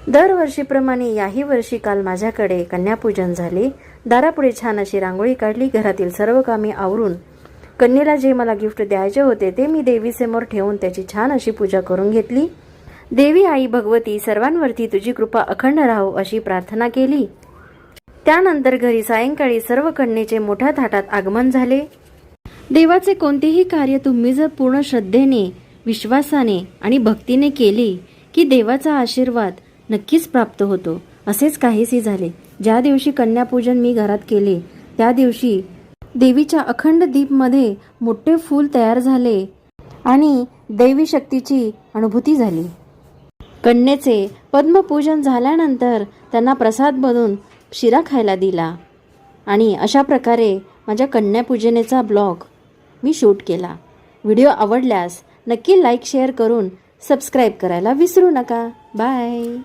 दरवर्षीप्रमाणे याही वर्षी काल माझ्याकडे कन्यापूजन झाले। दारापुढे छान अशी रांगोळी काढली। घरातील सर्व कामे आवरून कन्येला जे मला गिफ्ट द्यायचे होते ते मी देवीसमोर ठेवून त्याची छान अशी पूजा करून घेतली। देवी आई भगवती सर्वांवरती तुझी कृपा अखंड राहो अशी प्रार्थना केली। त्यानंतर घरी सायंकाळी सर्व कन्येचे मोठ्या थाटात आगमन झाले। देवाचे कोणतेही कार्य तुम्ही जर पूर्ण श्रद्धेने, विश्वासाने आणि भक्तीने केले की देवाचा आशीर्वाद नक्कीच प्राप्त होतो। असेच काहीसे झाले। ज्या दिवशी कन्यापूजन मी घरात केले त्या दिवशी देवीच्या अखंड दीपमध्ये मोठे फूल तयार झाले आणि दैवी शक्तीची अनुभूती झाली। कन्येचे पद्मपूजन झाल्यानंतर त्यांना प्रसाद बनवून शिरा खायला दिला आणि अशा प्रकारे माझ्या कन्यापूजनेचा ब्लॉग मी शूट केला। व्हिडिओ आवडल्यास नक्की लाईक शेअर करून सबस्क्राईब करायला विसरू नका। बाय।